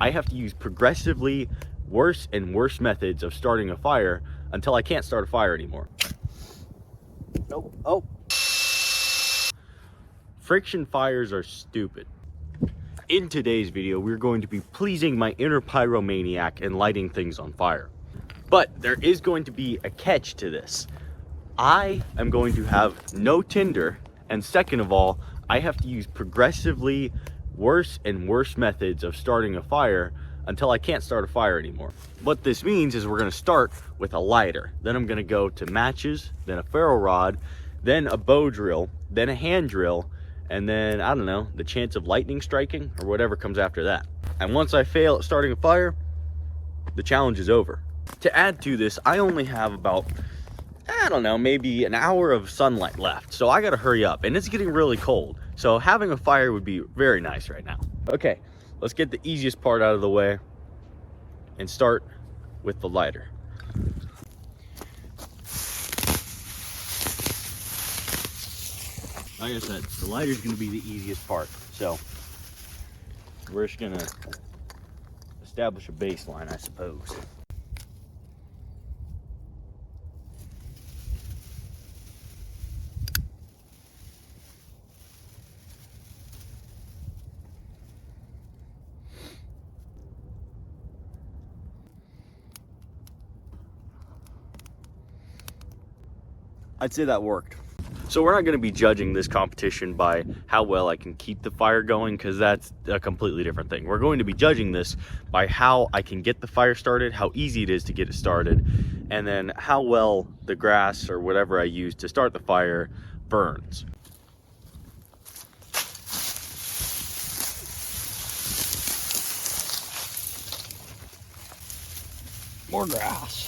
I have to use progressively worse and worse methods of starting a fire until I can't start a fire anymore. Nope. Oh. Friction fires are stupid. In today's video, we're going to be pleasing my inner pyromaniac and lighting things on fire. But there is going to be a catch to this. I am going to have no tinder, and second of all, I have to use progressively worse and worse methods of starting a fire until I can't start a fire anymore. What this means is we're gonna start with a lighter, then I'm gonna go to matches, then a ferro rod, then a bow drill, then a hand drill, and then, I don't know, the chance of lightning striking or whatever comes after that. And once I fail at starting a fire, the challenge is over. To add to this, I only have about, I don't know, maybe an hour of sunlight left. So I gotta hurry up, and it's getting really cold. So having a fire would be very nice right now. Okay, let's get the easiest part out of the way and start with the lighter. Like I said, the lighter is gonna be the easiest part. So we're just gonna establish a baseline, I suppose. I'd say that worked. So we're not going to be judging this competition by how well I can keep the fire going, because that's a completely different thing. We're going to be judging this by how I can get the fire started, how easy it is to get it started, and then how well the grass or whatever I use to start the fire burns. More grass.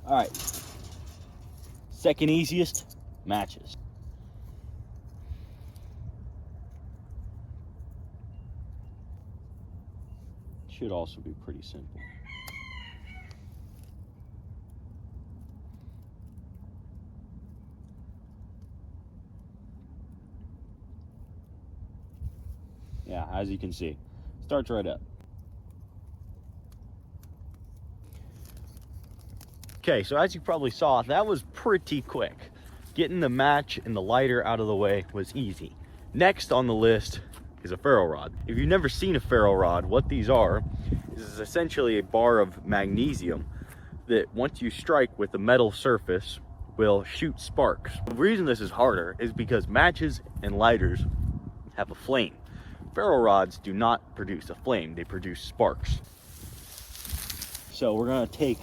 All right, second easiest, matches. Should also be pretty simple. Yeah, as you can see, starts right up. Okay, so as you probably saw, that was pretty quick. Getting the match and the lighter out of the way was easy. Next on the list is a ferro rod. If you've never seen a ferro rod, what these are is essentially a bar of magnesium that once you strike with the metal surface will shoot sparks. The reason this is harder is because matches and lighters have a flame. Ferro rods do not produce a flame, they produce sparks. So we're gonna take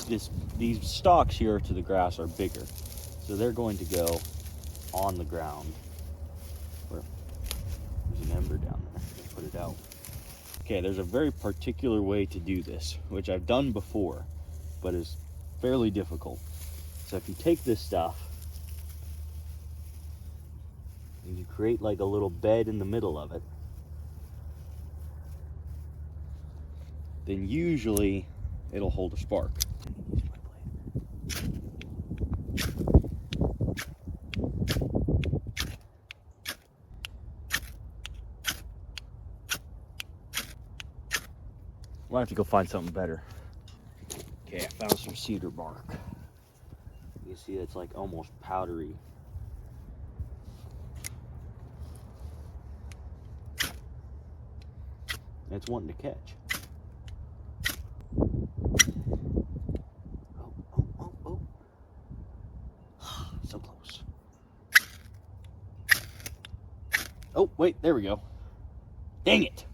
these stalks here to the grass are bigger, so they're going to go on the ground. There's an ember down there. Let's put it out. Okay, there's a very particular way to do this, which I've done before, but is fairly difficult. So if you take this stuff and you create like a little bed in the middle of it, then usually it'll hold a spark. We'll have to go find something better. Okay, I found some cedar bark. You can see it's like almost powdery. It's wanting to catch. Oh. So close. Oh, wait, there we go. Dang it.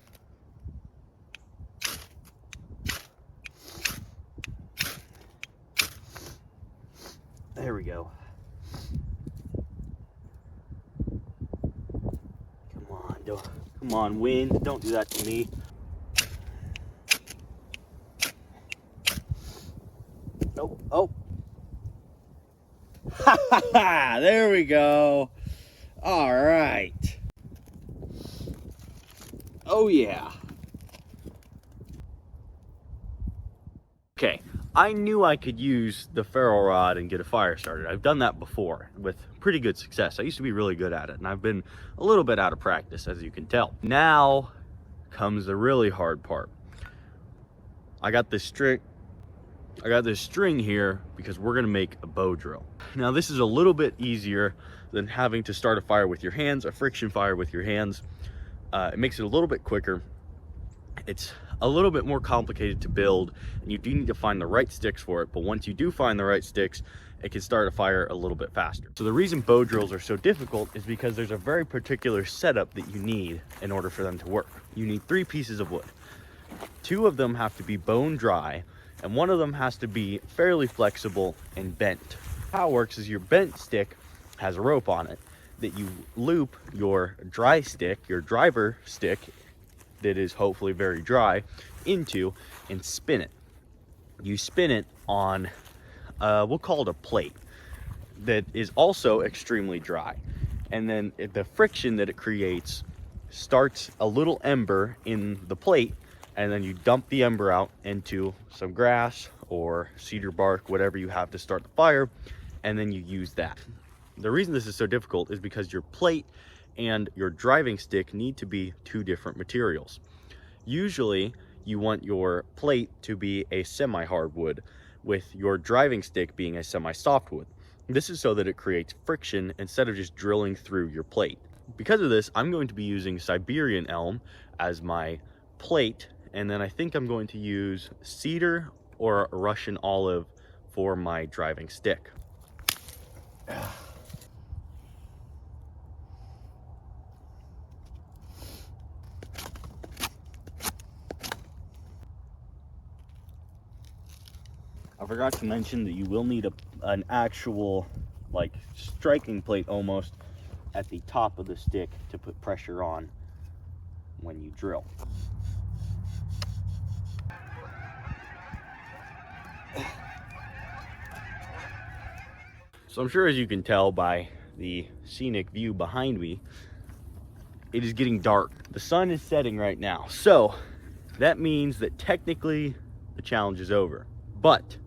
There we go. Come on, wind. Don't do that to me. Oh. Ha ha ha! There we go. All right. Oh yeah. Okay, I knew I could use the ferro rod and get a fire started. I've done that before with pretty good success. I used to be really good at it, and I've been a little bit out of practice, as you can tell. Now comes the really hard part. I got this string here because we're gonna make a bow drill. Now this is a little bit easier than having to start a fire with your hands, a friction fire with your hands. It makes it a little bit quicker. It's a little bit more complicated to build, and you do need to find the right sticks for it, but once you do find the right sticks, it can start a fire a little bit faster. So the reason bow drills are so difficult is because there's a very particular setup that you need in order for them to work. You need 3 pieces of wood. 2 of them have to be bone dry, and 1 of them has to be fairly flexible and bent. How it works is your bent stick has a rope on it that you loop your dry stick, your driver stick, that is hopefully very dry, into and spin it. You spin it on, we'll call it a plate that is also extremely dry. And then the friction that it creates starts a little ember in the plate, and then you dump the ember out into some grass or cedar bark, whatever you have to start the fire, and then you use that. The reason this is so difficult is because your plate and your driving stick need to be 2 different materials. Usually you want your plate to be a semi-hard wood with your driving stick being a semi-soft wood. This is so that it creates friction instead of just drilling through your plate. Because of this, I'm going to be using Siberian elm as my plate, and then I think I'm going to use cedar or Russian olive for my driving stick. I forgot to mention that you will need an actual, like, striking plate almost at the top of the stick to put pressure on when you drill. So I'm sure, as you can tell by the scenic view behind me, it is getting dark. The sun is setting right now. So that means that technically the challenge is over. But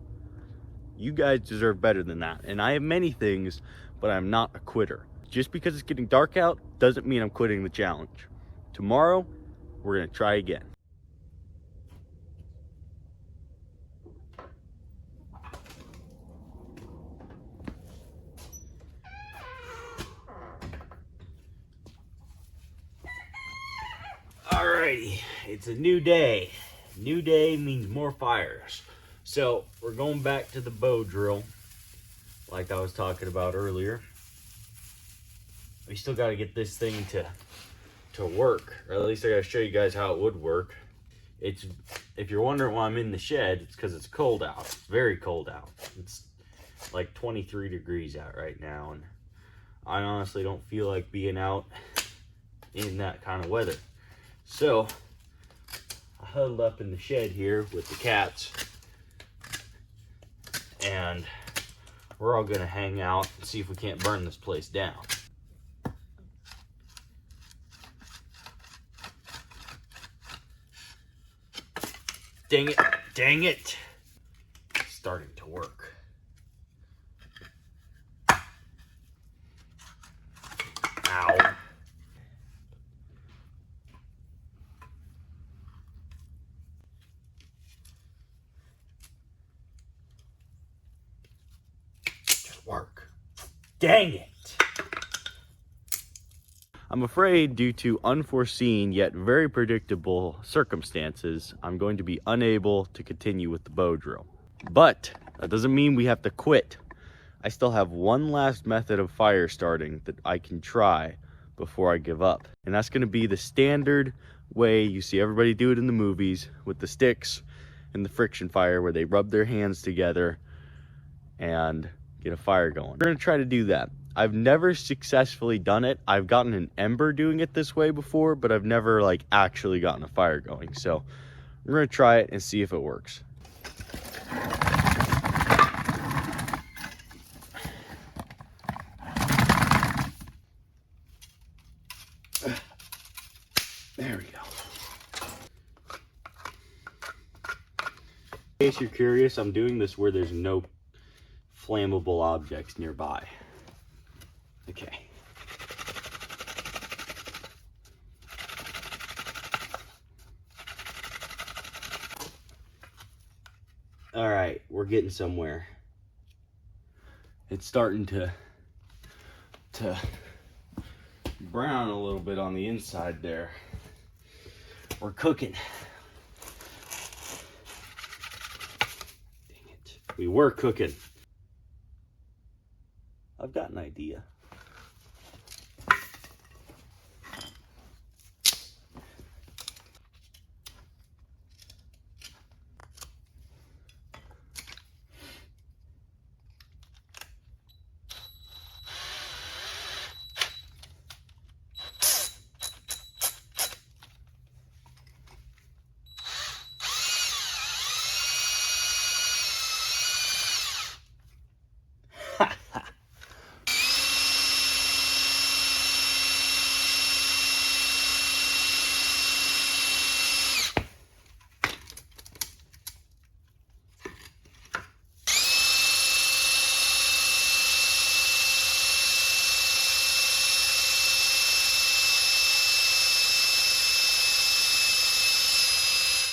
you guys deserve better than that. And I have many things, but I'm not a quitter. Just because it's getting dark out doesn't mean I'm quitting the challenge. Tomorrow, we're gonna try again. Alrighty, it's a new day. New day means more fires. So we're going back to the bow drill, like I was talking about earlier. We still got to get this thing to work, or at least I got to show you guys how it would work. It's, if you're wondering why I'm in the shed, it's because it's cold out. It's very cold out. It's like 23 degrees out right now, and I honestly don't feel like being out in that kind of weather. So I huddled up in the shed here with the cats, and we're all gonna hang out and see if we can't burn this place down. Dang it, dang it. It's starting to work. Ow. Work. Dang it. I'm afraid, due to unforeseen yet very predictable circumstances, I'm going to be unable to continue with the bow drill. But that doesn't mean we have to quit. I still have one last method of fire starting that I can try before I give up. And that's going to be the standard way you see everybody do it in the movies, with the sticks and the friction fire, where they rub their hands together and get a fire going. We're gonna try to do that. I've never successfully done it. I've gotten an ember doing it this way before, but I've never like actually gotten a fire going. So we're gonna try it and see if it works. There we go. case you're curious, I'm doing this where there's no flammable objects nearby. Okay. All right, we're getting somewhere. It's starting to brown a little bit on the inside there. We're cooking. Dang it. We were cooking. I've got an idea.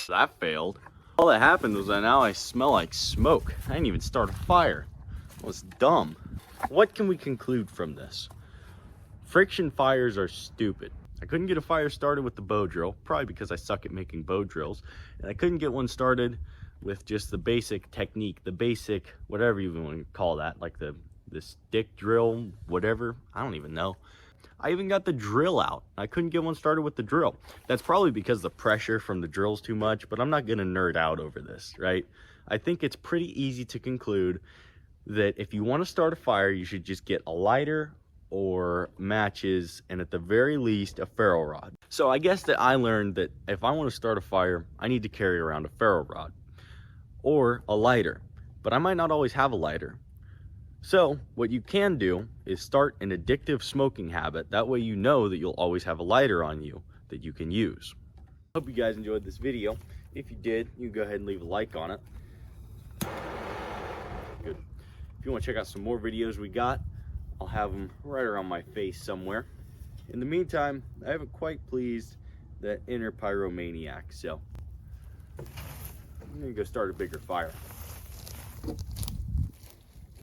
That failed. All that happened was that now I smell like smoke. I didn't even start a fire. It was dumb. What can we conclude from this? Friction fires are stupid. I couldn't get a fire started with the bow drill, probably because I suck at making bow drills. And I couldn't get one started with just the basic technique, the basic, whatever you want to call that, like the stick drill, whatever. I don't even know. I even got the drill out. I couldn't get one started with the drill. That's probably because the pressure from the drill's too much, but I'm not gonna nerd out over this, right? I think it's pretty easy to conclude that if you wanna start a fire, you should just get a lighter or matches, and at the very least, a ferro rod. So I guess that I learned that if I wanna start a fire, I need to carry around a ferro rod or a lighter, but I might not always have a lighter. So what you can do is start an addictive smoking habit. That way you know that you'll always have a lighter on you that you can use. Hope you guys enjoyed this video. If you did, you can go ahead and leave a like on it. Good. If you want to check out some more videos we got, I'll have them right around my face somewhere. In the meantime, I haven't quite pleased that inner pyromaniac, so I'm gonna go start a bigger fire.